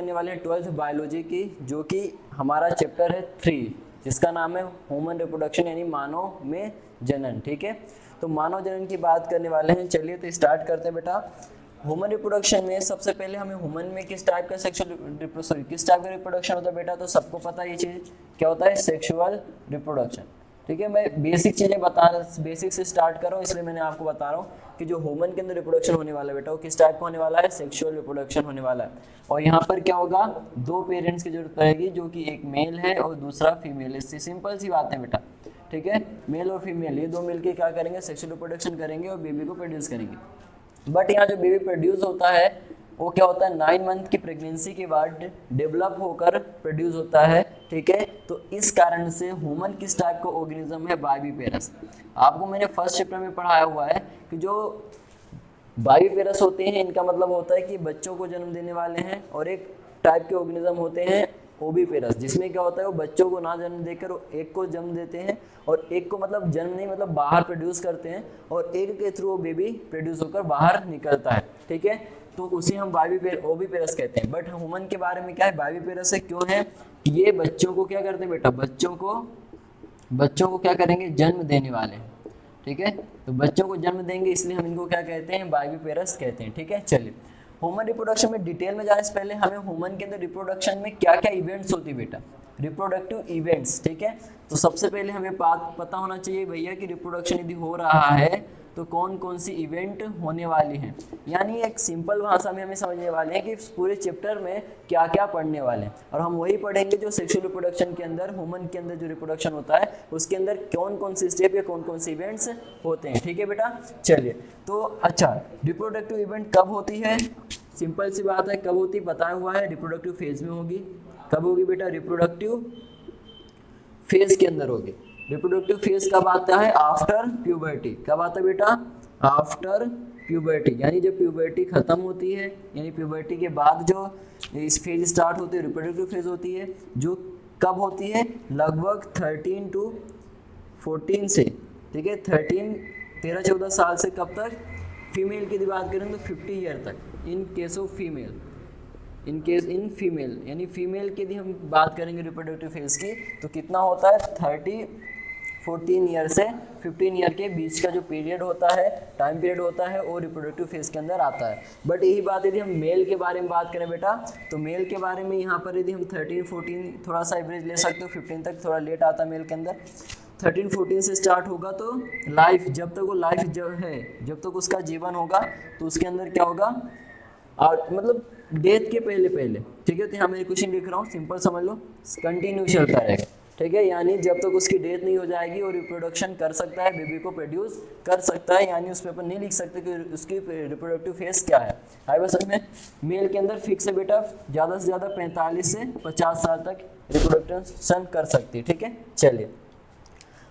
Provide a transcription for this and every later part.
करने वाले हैं 12th बायोलॉजी की, जो कि हमारा चैप्टर है 3, जिसका नाम है ह्यूमन रिप्रोडक्शन यानी मानव में जनन। ठीक है, तो मानव जनन की बात करने वाले हैं। चलिए तो स्टार्ट करते हैं बेटा। ह्यूमन रिप्रोडक्शन में सबसे पहले हमें ह्यूमन में किस टाइप का किस टाइप का रिप्रोडक्शन होता है बेटा, तो सबको पता है ये चीज क्या होता है, सेक्सुअल रिप्रोडक्शन। ठीक है, मैं बेसिक चीजें बेसिक से स्टार्ट कर रहा हूँ, इसलिए मैंने आपको बता रहा हूँ कि जो ह्यूमन के अंदर रिप्रोडक्शन होने वाला है बेटा, वो किस टाइप का होने वाला है, सेक्सुअल रिप्रोडक्शन होने वाला है। और यहाँ पर क्या होगा, दो पेरेंट्स की जरूरत पड़ेगी, जो कि एक मेल है और दूसरा फीमेल है। इससे सिंपल सी बात है बेटा। ठीक है, मेल और फीमेल ये दो मिलके क्या करेंगे, सेक्सुअल रिप्रोडक्शन करेंगे और बेबी को प्रोड्यूस करेंगे। बट यहाँ जो बेबी प्रोड्यूस होता है वो क्या होता है, 9 मंथ की प्रेगनेंसी के बाद डेवलप होकर प्रोड्यूस होता है। ठीक है, तो इस कारण से ह्यूमन किस टाइप का ऑर्गेनिज्म है, बाइवीपेरस। आपको मैंने फर्स्ट चैप्टर में पढ़ाया हुआ है कि जो बाइवीपेरस होते हैं, इनका मतलब होता है कि बच्चों को जन्म देने वाले हैं, और एक टाइप के ऑर्गेनिज्म होते हैं ओवीपेरस, जिसमें क्या होता है वो बच्चों को ना जन्म देकर एक को जन्म देते हैं, और एक को मतलब जन्म नहीं मतलब बाहर प्रोड्यूस करते हैं, और एक के थ्रू वो बेबी प्रोड्यूस होकर बाहर निकलता है। ठीक है, तो उसे हम ओवीपेरस कहते हैं। बट ह्यूमन के बारे में क्या है, बाइवीपेरस है। क्यों है, ये बच्चों को क्या करते हैं बेटा, बच्चों को क्या करेंगे, जन्म देने वाले हैं। ठीक है, तो बच्चों को जन्म देंगे, इसलिए हम इनको क्या कहते हैं, बाइवीपेरस कहते हैं। ठीक है, चलिए ह्यूमन रिप्रोडक्शन में डिटेल में जाने से पहले हमें ह्यूमन के अंदर रिप्रोडक्शन में क्या क्या इवेंट्स होती है बेटा, रिप्रोडक्टिव इवेंट्स। ठीक है, तो सबसे पहले हमें बात पता होना चाहिए भैया कि रिप्रोडक्शन यदि हो रहा है तो कौन कौन सी इवेंट होने वाली हैं। यानी एक सिंपल भाषा में हमें समझने वाले हैं कि पूरे चैप्टर में क्या क्या पढ़ने वाले हैं, और हम वही पढ़ेंगे जो सेक्सुअल रिप्रोडक्शन के अंदर, ह्यूमन के अंदर जो रिप्रोडक्शन होता है उसके अंदर कौन कौन से स्टेप या कौन कौन से इवेंट्स होते हैं। ठीक है बेटा, चलिए तो अच्छा, रिप्रोडक्टिव इवेंट कब होती है, सिंपल सी बात है, कब होती बताया हुआ है, रिप्रोडक्टिव फेज में होगी। कब होगी बेटा, रिप्रोडक्टिव फेज के अंदर होगी। रिप्रोडक्टिव फेज कब आता है, आफ्टर प्यूबर्टी। कब आता है बेटा, आफ्टर प्यूबर्टी, यानी जब प्यूबर्टी खत्म होती है, यानी प्यूबर्टी के बाद जो इस फेज स्टार्ट होती है, रिप्रोडक्टिव फेज होती है, जो कब होती है, लगभग 13 to 14 से। ठीक है, 13-14 साल से कब तक, फीमेल की बात करें तो 50 ईयर तक, in case of female, in female, यानी फीमेल की यदि हम बात करेंगे रिप्रोडक्टिव फेज की, तो कितना होता है, 14 ईयर से 15 ईयर के बीच का जो पीरियड होता है, टाइम पीरियड होता है, वो रिप्रोडक्टिव फेज के अंदर आता है। बट यही बात यदि हम मेल के बारे में बात करें बेटा, तो मेल के बारे में यहाँ पर यदि हम 13-14 थोड़ा सा एवरेज ले सकते हो, 15 तक थोड़ा लेट आता है मेल के अंदर। 13-14 से स्टार्ट होगा तो लाइफ, जब तक वो लाइफ जो है, जब तक उसका जीवन होगा, तो उसके अंदर क्या होगा, और मतलब डेथ के पहले पहले। ठीक है, तो यहाँ मैं क्वेश्चन लिख रहा हूँ, सिंपल समझ लो, कंटिन्यू चलता रहेगा। ठीक है, यानी जब तक उसकी डेथ नहीं हो जाएगी और रिप्रोडक्शन कर सकता है, बेबी को प्रोड्यूस कर सकता है, यानी उस पे अपन नहीं लिख सकते कि उसकी रिप्रोडक्टिव फेज क्या है। आई बस में मेल के अंदर फिक्स है बेटा, ज़्यादा से ज़्यादा 45 से 50 साल तक रिप्रोडक्शन कर सकती है। ठीक है, चलिए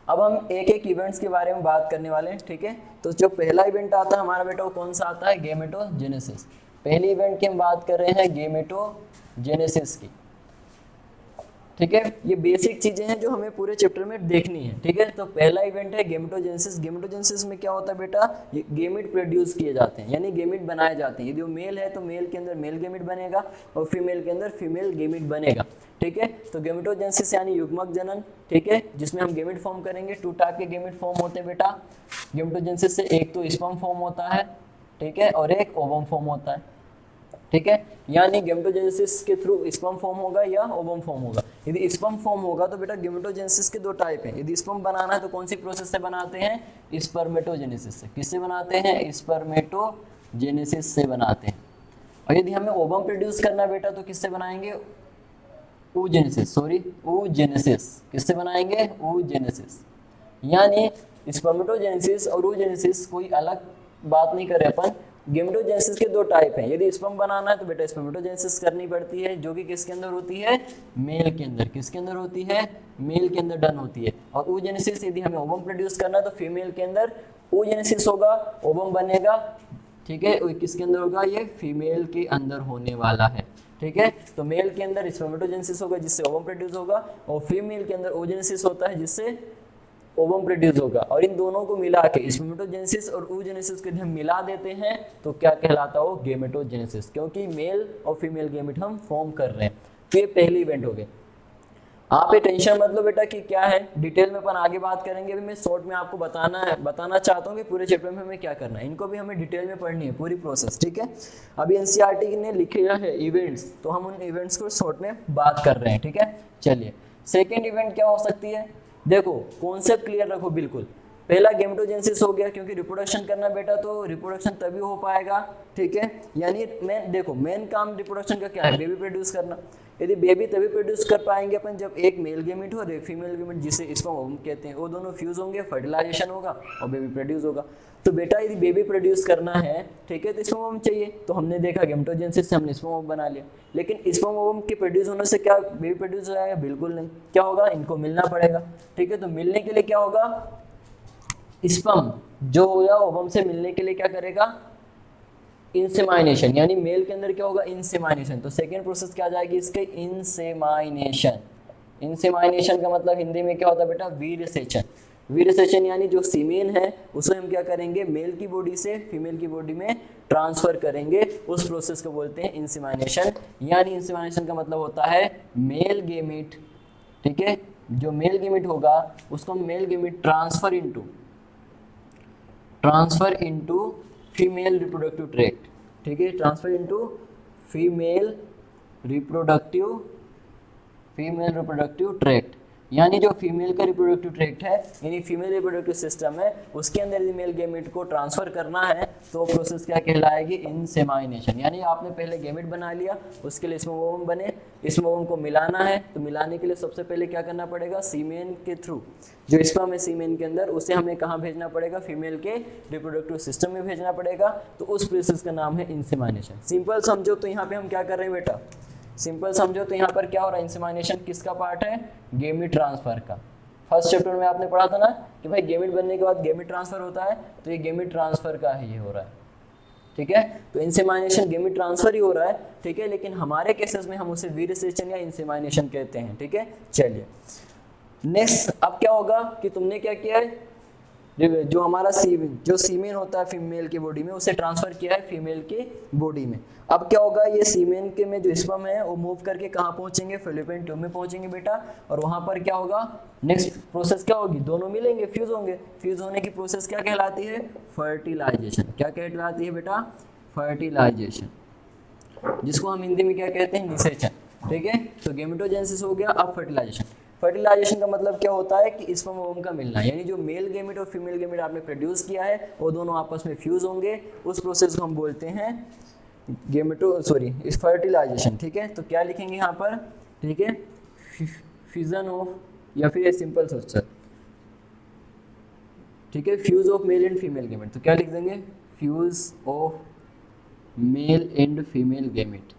अब हम एक एक इवेंट्स के बारे में बात करने वाले हैं। ठीक है, तो जो पहला इवेंट आता है हमारा बेटा, वो कौन सा आता है, गेमेटोजेनेसिस। पहली इवेंट की हम बात कर रहे हैं गेमेटोजेनेसिस की। ठीक है, ये बेसिक चीजें हैं जो हमें पूरे चैप्टर में देखनी है। ठीक है, तो पहला इवेंट है गेमेटोजेनेसिस। गेमेटोजेनेसिस में क्या होता है बेटा, ये गेमिट प्रोड्यूस किए जाते हैं, यानी गेमिट बनाए जाते हैं। यदि वो मेल है तो मेल के अंदर मेल गेमिट बनेगा, और फीमेल के अंदर फीमेल गेमिट बनेगा। ठीक है, तो गेमेटोजेनेसिस यानी युग्मक जनन। ठीक है, जिसमें हम गेमिट फॉर्म करेंगे। 2 टाइप के गेमिट फॉर्म होते हैं बेटा गेमेटोजेनेसिस से, एक तो स्पर्म फॉर्म होता है, ठीक है, और एक ओवम फॉर्म होता है। ठीक है, यानी गेमेटोजेनेसिस के थ्रू स्पर्म फॉर्म होगा या ओवम फॉर्म होगा। यदि स्पर्म फॉर्म होगा तो बेटा गेमेटोजेनेसिस के 2 टाइप हैं। यदि स्पर्म बनाना है तो कौन सी प्रोसेस से बनाते हैं, स्पर्मेटोजेनेसिस से। किससे बनाते हैं, स्पर्मेटोजेनेसिस से बनाते हैं। और यदि हमें ओवम प्रोड्यूस करना है बेटा तो किससे बनाएंगे, oogenesis। किससे बनाएंगे, oogenesis। यानी स्पर्मेटोजेनेसिस और oogenesis कोई अलग बात नहीं कर रहे अपन। गेमेटोजेनेसिस के 2 टाइप हैं। यदि स्पर्म बनाना है तो बेटा स्पर्मेटोजेनेसिस करनी पड़ती है, जो कि किसके अंदर होती है, मेल के अंदर। किसके अंदर होती है, मेल के अंदर डन होती है। और oogenesis यदि हमें ओवम प्रोड्यूस करना है तो फीमेल के अंदर oogenesis होगा, ओवम बनेगा। ठीक है, किसके अंदर होगा, ये फीमेल के अंदर होने वाला है। ठीक है, तो मेल के अंदर स्पर्मेटोजेनेसिस होगा जिससे ओवम प्रोड्यूस होगा, और फीमेल के अंदर oogenesis होता है जिससे ओवम प्रोड्यूस होगा, और इन दोनों को मिला के स्पर्मेटोजेनेसिस और oogenesis को हम मिला देते हैं तो क्या कहलाता हो, गेमेटोजेनेसिस, क्योंकि मेल और फीमेल गेमेट हम फॉर्म कर रहे हैं। तो ये पहले इवेंट हो गए। आप ये टेंशन मत लो बेटा कि क्या है, डिटेल में अपन आगे बात करेंगे। अभी मैं शॉर्ट में आपको बताना चाहता हूँ कि पूरे चैप्टर में हमें क्या करना है, इनको भी हमें डिटेल में पढ़नी है पूरी प्रोसेस, ठीक है। अभी एनसीईआरटी ने लिखा है इवेंट्स, तो हम उन इवेंट्स को शॉर्ट में बात कर रहे हैं, ठीक है। चलिए सेकेंड इवेंट क्या हो सकती है, देखो कॉन्सेप्ट क्लियर रखो बिल्कुल। पहला गेमेटोजेनेसिस हो गया, क्योंकि रिप्रोडक्शन करना बेटा तो रिप्रोडक्शन तभी हो पाएगा, ठीक है। यानी मेन काम रिप्रोडक्शन का क्या है, बेबी प्रोड्यूस करना। यदि बेबी तभी प्रोड्यूस कर पाएंगे अपन जब एक मेल गेमेट हो और एक फीमेल गेमेट, जिसे स्पर्म कहते हैं, वो दोनों फ्यूज होंगे, फर्टिलाइजेशन होगा और बेबी प्रोड्यूस होगा। तो बेटा यदि बेबी प्रोड्यूस करना है, ठीक है, तो स्पर्म चाहिए। तो हमने देखा गेमेटोजेनेसिस से हमने स्पर्म बना लिया, लेकिन स्पर्म के प्रोड्यूस होने से क्या बेबी प्रोड्यूस हो जाएगा, बिल्कुल नहीं। क्या होगा, इनको मिलना पड़ेगा, ठीक है। तो मिलने के लिए क्या होगा, स्पर्म जो होगा ओवम से मिलने के लिए क्या करेगा, इंसेमाइनेशन, यानी मेल के अंदर क्या होगा, इंसेमाइनेशन। तो सेकेंड प्रोसेस क्या आ जाएगी इसके, इंसेमाइनेशन। इंसेमाइनेशन का मतलब हिंदी में क्या होता है बेटा, वीर्य सेचन। वीर्य सेचन यानी जो सीमेन है उसे हम क्या करेंगे, मेल की बॉडी से फीमेल की बॉडी में ट्रांसफर करेंगे, उस प्रोसेस को बोलते हैं इंसेमाइनेशन। यानी इंसेमाइनेशन का मतलब होता है मेल गेमेट, ठीक है, जो मेल गेमेट होगा उसको male gamete transfer into female reproductive tract, ठीक है, transfer into female reproductive tract. यानी जो फीमेल का रिप्रोडक्टिव ट्रैक्ट है, यानी फीमेल रिप्रोडक्टिव सिस्टम है, उसके अंदर यदि मेल गेमेट को ट्रांसफर करना है तो प्रोसेस क्या कहलाएगी, इंसेमाइनेशन। यानी आपने पहले गेमेट बना लिया, उसके लिए स्पर्म बने, स्पर्म को मिलाना है, तो मिलाने के लिए सबसे पहले क्या करना पड़ेगा, सीमेन के थ्रू जो स्पर्म है सीमेन के अंदर, उसे हमें कहाँ भेजना पड़ेगा, फीमेल के रिप्रोडक्टिव सिस्टम में भेजना पड़ेगा। तो उस प्रोसेस का नाम है इंसेमाइनेशन। सिंपल समझो तो यहाँ पे हम क्या कर रहे हैं बेटा, सिंपल समझो तो यहाँ पर क्या हो रहा है, इंसेमाइनेशन किसका पार्ट है, गेमेट ट्रांसफर का। फर्स्ट चैप्टर में आपने पढ़ा था ना कि भाई गेमेट बनने के बाद गेमेट ट्रांसफर होता है, तो ये गेमेट ट्रांसफर का ही हो रहा है, ठीक है। तो इंसेमाइनेशन गेमेट ट्रांसफर ही हो रहा है, ठीक है, लेकिन हमारे केसेस में हम उसे वीर्य सेचन या इंसेमाइनेशन कहते हैं, ठीक है। चलिए नेक्स्ट, अब क्या होगा कि तुमने क्या किया है, जो हमारा जो सीमेन होता है फीमेल की बॉडी में, उसे ट्रांसफर किया है फीमेल की बॉडी में। अब क्या होगा, ये सीमेन के में जो स्पर्म है वो मूव करके कहाँ पहुंचेंगे, फैलोपियन ट्यूब में पहुंचेंगे बेटा, और वहां पर क्या होगा, नेक्स्ट प्रोसेस क्या होगी, दोनों मिलेंगे, फ्यूज होंगे। फ्यूज होने की प्रोसेस क्या कहलाती है, फर्टिलाइजेशन। क्या कहलाती है बेटा, फर्टिलाइजेशन, जिसको हम हिंदी में क्या कहते हैं, निषेचन, ठीक है। तो गेमेटोजेनेसिस हो गया, अब फर्टिलाइजेशन। फर्टिलाइजेशन का मतलब क्या होता है कि स्पर्म ओवम का मिलना, यानी जो मेल गेमेट और फीमेल गेमेट आपने प्रोड्यूस किया है वो दोनों आपस में फ्यूज होंगे, उस प्रोसेस को हम बोलते हैं फर्टिलाइजेशन, ठीक है। तो क्या लिखेंगे यहाँ पर, ठीक है, फ्यूजन ऑफ, या फिर सिंपल सोच, ठीक है, fuse of male and female gamete. तो क्या लिख देंगे, fuse of male and female gamete,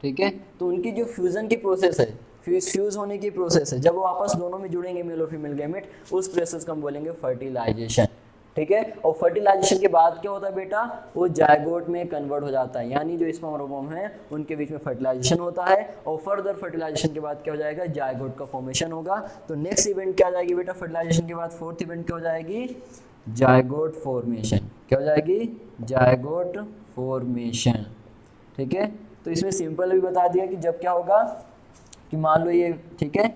ठीक है। तो उनकी जो फ्यूजन की प्रोसेस है, फ्यूज होने की प्रोसेस है, जब वो आपस दोनों में जुड़ेंगे मेल और फीमेल गेमेट, उस प्रोसेस को हम बोलेंगे फर्टिलाइजेशन, ठीक है। और फर्टिलाइजेशन के बाद क्या होता है बेटा, वो जायगोट में कन्वर्ट हो जाता है, यानी जो स्पर्म और ओवम है उनके बीच में फर्टिलाइजेशन होता है, और फर्दर फर्टिलाइजेशन के बाद क्या हो जाएगा, जायगोट का फॉर्मेशन होगा। तो नेक्स्ट इवेंट क्या आ जाएगी बेटा, फर्टिलाइजेशन के बाद फोर्थ इवेंट क्या हो जाएगी, जायगोट फॉर्मेशन। क्या हो जाएगी, जायगोट फॉर्मेशन, ठीक है। तो इसमें सिंपल भी बता दिया कि जब क्या होगा कि मान लो ये, ठीक है,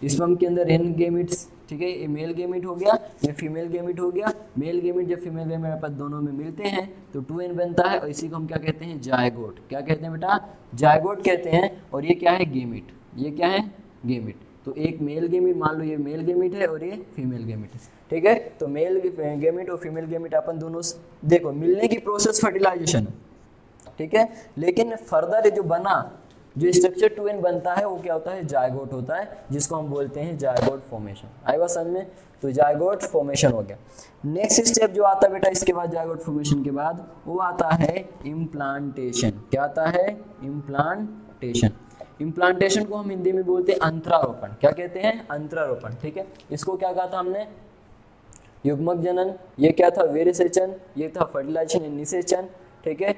स्पर्म के अंदर एन गेमिट्स, ठीक है, ये मेल गेमिट हो गया, ये फीमेल गेमिट हो गया। मेल गेमिट जब फीमेल गेमिट आपस दोनों में मिलते हैं तो 2n बनता है, और इसी को हम क्या कहते हैं, जायगोट। क्या कहते हैं बेटा, जायगोट कहते हैं। और ये क्या है, गेमिट, ये क्या है, गेमिट। तो एक मेल गेमिट, मान लो ये मेल गेमिट है और ये फीमेल गेमिट है, ठीक है। तो मेल गेमिट और फीमेल गेमिट अपन दोनों, देखो मिलने की प्रोसेस फर्टिलाइजेशन, ठीक है, लेकिन फर्दर जो बना, जो स्ट्रक्चर 2n बनता है वो क्या होता है, जायगोट होता है, जिसको हम बोलते हैं जायगोट फॉर्मेशन। आई बात समझ में, तो जायगोट फॉर्मेशन हो गया। नेक्स्ट स्टेप जो आता है बेटा इसके बाद, जायगोट फॉर्मेशन के बाद, वो आता है इम्प्लांटेशन। क्या आता है, इम्प्लांटेशन। इम्प्लांटेशन को हम हिंदी में बोलते हैं अंतरारोपण। क्या कहते हैं, अंतरारोपण, ठीक है। इसको क्या कहा था हमने, युग्मक जनन, ये क्या था, वीर्य सेचन, ये था फर्टिलाइजेशन निषेचन, ठीक है।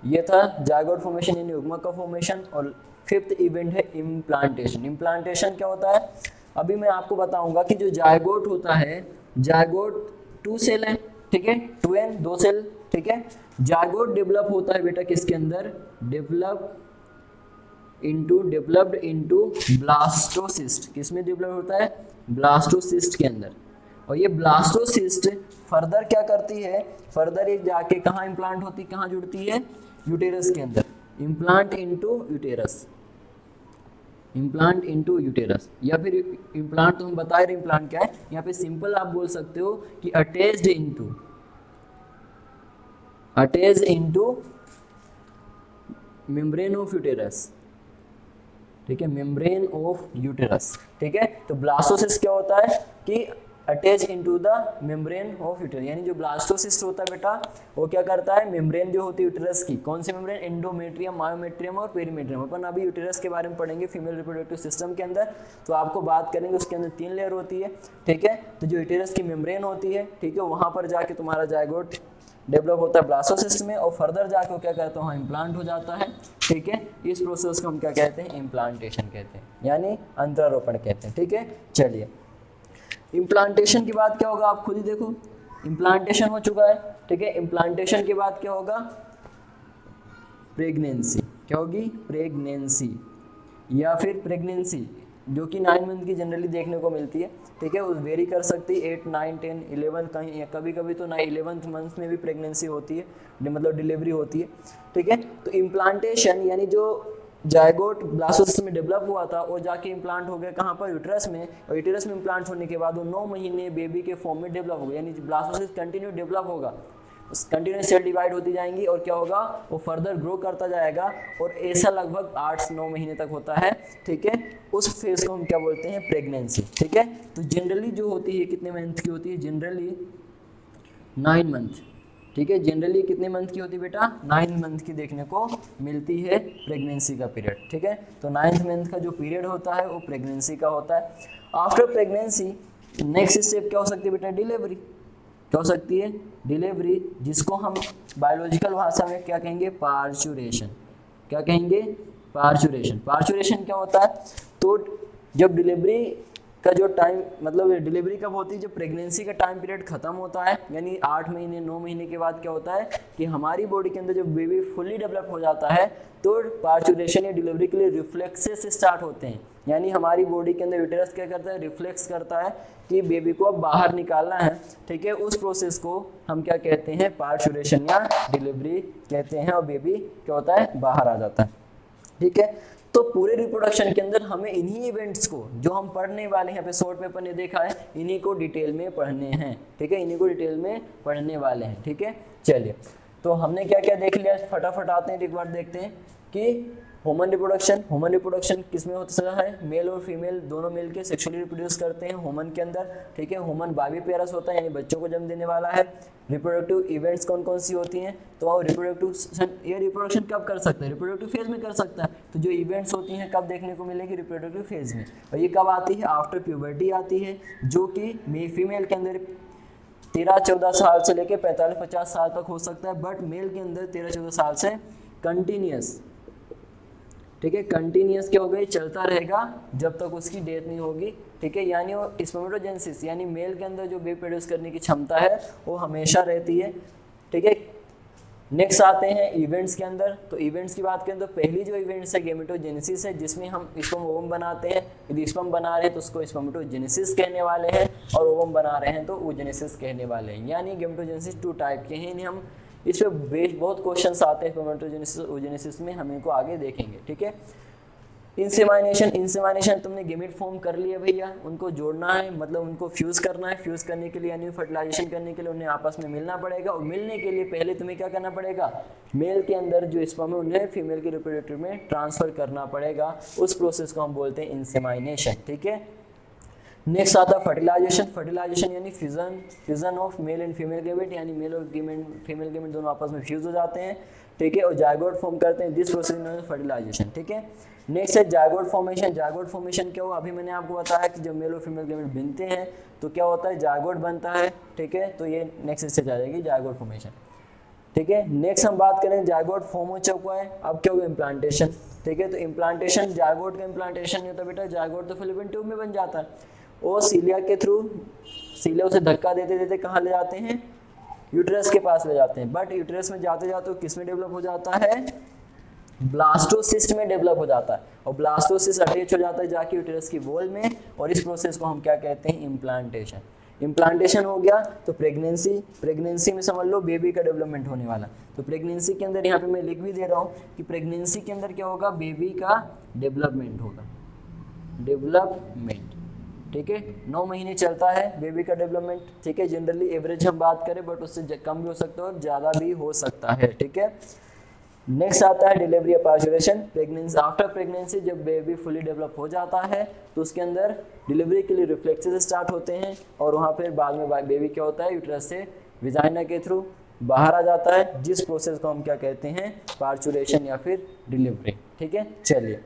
ये था जायगोट फॉर्मेशन यानी युग्मक का फॉर्मेशन। और फिफ्थ इवेंट है इम्प्लांटेशन। इम्प्लांटेशन क्या होता है, अभी मैं आपको बताऊंगा कि जो जायगोट होता है, जायगोट 2 सेल है, ठीक है, 2n 2 सेल, ठीक है। जायगोट डेवलप होता है बेटा किसके अंदर, डेवलप्ड इनटू ब्लास्टोसिस्ट। किसमें डेवलप होता है, ब्लास्टोसिस्ट के अंदर। और ये ब्लास्टोसिस्ट फर्दर क्या करती है, फर्दर ये जाके कहाँ इम्प्लांट होती है, कहाँ जुड़ती है, यूटेरस के अंदर। Implant into uterus, implant into uterus, या फिर इम्प्लांट तो हम बता रहे इम्प्लांट क्या है, यहाँ पे सिंपल आप बोल सकते हो कि attached into membrane of uterus, ठीक है, मेम्ब्रेन ऑफ यूटेरस, ठीक है। तो ब्लास्टोसिस्ट क्या होता है कि attach into the membrane of uterus, यानी जो ब्लास्टोसिस्ट होता है बेटा वो क्या करता है, मेम्ब्रेन जो होती है यूटेरस की, कौन सी मेम्ब्रेन, एंडोमेट्रियम, मायोमेट्रियम और पेरीमेट्रियम। अपन अभी यूटेरस के बारे में पढ़ेंगे फीमेल रिप्रोडक्टिव सिस्टम के अंदर, तो आपको बात करेंगे उसके अंदर 3 लेयर होती है, ठीक है। तो जो यूटेरस की मेम्ब्रेन होती है, ठीक है, वहां पर जाके तुम्हारा जायगोट डेवलप होता है ब्लास्टोसिस्ट में, और फर्दर जाके क्या कहते हैं, वहाँ इम्प्लांट हो जाता है, ठीक है। इस प्रोसेस को हम क्या कहते हैं, इम्प्लांटेशन कहते हैं, यानी अंतरारोपण कहते हैं, ठीक है। चलिए, इम्प्लांटेशन के बाद क्या होगा, आप खुद ही देखो, इम्प्लांटेशन हो चुका है, ठीक है। इम्प्लांटेशन के बाद क्या होगा, प्रेगनेंसी। क्या होगी, प्रेगनेंसी, या फिर प्रेगनेंसी जो कि 9 मंथ की जनरली देखने को मिलती है, ठीक है। उस वेरी कर सकती है 8, 9, 10, 11, कहीं कभी कभी तो 11th मंथ में भी प्रेगनेंसी होती है, मतलब डिलीवरी होती है, ठीक है। तो इम्प्लांटेशन यानी जो जायगोट ब्लास्टोसिस्ट में डेवलप हुआ था वो जाके इम्प्लांट हो गया कहाँ पर, यूटेरस में। और यूटेरस में इम्प्लांट होने के बाद वो 9 महीने बेबी के फॉर्म में डेवलप होगा, यानी ब्लास्टोसिस्ट कंटिन्यू डेवलप होगा, कंटिन्यूस सेल डिवाइड होती जाएंगी, और क्या होगा, वो फर्दर ग्रो करता जाएगा, और ऐसा लगभग 8 से 9 महीने तक होता है, ठीक है। उस फेज को हम क्या बोलते हैं, प्रेगनेंसी, ठीक है। तो जनरली जो होती है कितने मंथ की होती है, जनरली 9 मंथ, ठीक है। जनरली कितने मंथ की होती है बेटा, 9 मंथ की देखने को मिलती है प्रेगनेंसी का पीरियड, ठीक है। तो 9th मंथ का जो पीरियड होता है वो प्रेगनेंसी का होता है। आफ्टर प्रेगनेंसी नेक्स्ट स्टेप क्या हो सकती है बेटा, डिलीवरी। क्या हो सकती है, डिलीवरी, जिसको हम बायोलॉजिकल भाषा में क्या कहेंगे, पार्चुरेशन। क्या कहेंगे, पार्चुरेशन। पार्चुरेशन क्या होता है, तो जब डिलीवरी का जो टाइम, मतलब डिलीवरी कब होती है, जब प्रेगनेंसी का टाइम पीरियड खत्म होता है, यानी 8 महीने 9 महीने के बाद क्या होता है कि हमारी बॉडी के अंदर जब बेबी फुल्ली डेवलप हो जाता है, तो पार्चुरेशन या डिलीवरी के लिए रिफ्लेक्सेस स्टार्ट होते हैं, यानी हमारी बॉडी के अंदर यूटेरस क्या करता है, रिफ्लेक्स करता है कि बेबी को अब बाहर निकालना है, ठीक है। उस प्रोसेस को हम क्या कहते हैं, पार्चुरेशन या डिलीवरी कहते हैं, और बेबी क्या होता है, बाहर आ जाता है, ठीक है। तो पूरे रिप्रोडक्शन के अंदर हमें इन्हीं इवेंट्स को जो हम पढ़ने वाले हैं, यहाँ पे शॉर्ट पेपर ने देखा है, इन्हीं को डिटेल में पढ़ने हैं, ठीक है, इन्हीं को डिटेल में पढ़ने वाले हैं, ठीक है। चलिए, तो हमने क्या क्या देख लिया, फटाफट आते हैं एक बार देखते हैं कि ह्यूमन रिप्रोडक्शन किसमें होता है, मेल और फीमेल दोनों मिलकर सेक्सुअली रिप्रोड्यूस करते हैं ह्यूमन के अंदर, ठीक है। ह्यूमन बाइपेरस होता है, यानी बच्चों को जन्म देने वाला है। रिप्रोडक्टिव इवेंट्स कौन कौन सी होती हैं, तो रिप्रोडक्शन कब कर सकता है, रिप्रोडक्टिव फेज में कर सकता है। तो जो इवेंट्स होती हैं कब देखने को मिलेगी, रिप्रोडक्टिव फेज में, और ये कब आती है, आफ्टर प्यूबर्टी आती है, जो कि फीमेल के अंदर 13-14 साल से लेकर 45-50 साल तक हो सकता है, बट मेल के अंदर 13-14 साल से कंटिन्यूस, ठीक है, कंटिन्यूस क्या हो गई, चलता रहेगा जब तक उसकी डेथ नहीं होगी, ठीक है। यानी वो स्पर्मेटोजेनेसिस, यानी मेल के अंदर जो बेबी प्रोड्यूस करने की क्षमता है वो हमेशा रहती है, ठीक है। नेक्स्ट आते हैं इवेंट्स के अंदर। तो इवेंट्स की बात करें तो पहली जो इवेंट्स है गेमेटोजेनेसिस है, जिसमें हम स्पर्म ओवम बनाते हैं। यदि स्पर्म बना रहे हैं तो उसको स्पर्मेटोजेनेसिस कहने वाले हैं, और ओवम बना रहे हैं तो oogenesis कहने वाले हैं। यानी गेमेटोजेनेसिस 2 टाइप के हैं, इन्हें हम इस पे बेस्ड बहुत क्वेश्चंस आते हैं स्पर्मेटोजेनेसिस oogenesis में, हम इनको आगे देखेंगे, ठीक है। इंसेमाइनेशन तुमने गेमेट फॉर्म कर लिए भैया, उनको जोड़ना है, मतलब उनको फ्यूज करना है। फ्यूज करने के लिए यानी फर्टिलाइजेशन करने के लिए उन्हें आपस में मिलना पड़ेगा, और मिलने के लिए पहले तुम्हें क्या करना पड़ेगा, मेल के अंदर जो स्पर्म है उन्हें फीमेल के रिप्रोडक्टिव में ट्रांसफर करना पड़ेगा। उस प्रोसेस को हम बोलते हैं इंसेमाइनेशन, ठीक है। नेक्स्ट आता है फर्टिलाइजेशन यानी fusion of male and female gamete, यानी मेल और फीमेल गैमेट दोनों आपस में फ्यूज हो जाते हैं, ठीक है, और जायगोट फॉर्म करते हैं। दिस प्रोसेस इज फर्टिलाइजेशन, ठीक है। नेक्स्ट है जायगोट फॉर्मेशन। जायगोट फॉर्मेशन क्या हुआ, अभी मैंने आपको बताया कि जब मेल और फीमेल गैमेट बनते हैं तो क्या होता है, जायगोट बनता है, ठीक है। तो ये नेक्स्ट स्टेज आ जाएगी जायगोट फॉर्मेशन। ठीक है। नेक्स्ट हम बात करें जायगोट फॉर्म हो चुका है, अब क्या होगा इम्प्लांटेशन। ठीक है, तो इम्प्लांटेशन, जायगोट का इम्प्लांटेशन नहीं होता बेटा, जायगोट तो फिलिपिन ट्यूब में बन जाता है और सीलिया के थ्रू, सीलिया उसे धक्का देते देते कहाँ ले जाते हैं, यूट्रस के पास ले जाते हैं। बट यूट्रस में जाते जाते किस में डेवलप हो जाता है, ब्लास्टोसिस्ट में डेवलप हो जाता है और ब्लास्टोसिस्ट अटैच हो जाता है जाके यूट्रस की वॉल में, और इस प्रोसेस को हम क्या कहते हैं, इम्प्लांटेशन। इम्प्लांटेशन हो गया तो प्रेगनेंसी, प्रेगनेंसी में समझ लो बेबी का डेवलपमेंट होने वाला। तो प्रेगनेंसी के अंदर यहाँ पे मैं लिख भी दे रहा हूँ कि प्रेगनेंसी के अंदर क्या होगा, बेबी का डेवलपमेंट होगा, डेवलपमेंट। ठीक है, 9 महीने चलता है बेबी का डेवलपमेंट। ठीक है, जनरली एवरेज हम बात करें बट उससे कम भी हो सकता है और ज़्यादा भी हो सकता है। ठीक है, नेक्स्ट आता है डिलीवरी या पार्चुरेशन। प्रेगनेंसी, आफ्टर प्रेगनेंसी जब बेबी फुली डेवलप हो जाता है तो उसके अंदर डिलीवरी के लिए रिफ्लेक्सेस स्टार्ट होते हैं और वहाँ पर बाद में बेबी क्या होता है, यूट्रस से विजाइना के थ्रू बाहर आ जाता है, जिस प्रोसेस को हम क्या कहते हैं, पार्चुरेशन या फिर डिलीवरी। ठीक है, चलिए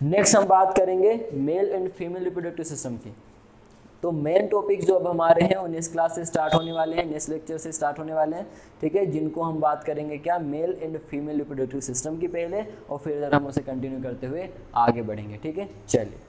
नेक्स्ट हम बात करेंगे male and female reproductive system की। तो मेन टॉपिक जो अब हमारे हैं वो नेक्स्ट क्लास से स्टार्ट होने वाले हैं, नेक्स्ट लेक्चर से स्टार्ट होने वाले हैं। ठीक है, जिनको हम बात करेंगे क्या, male and female reproductive system की पहले, और फिर हम उसे कंटिन्यू करते हुए आगे बढ़ेंगे। ठीक है, चलिए।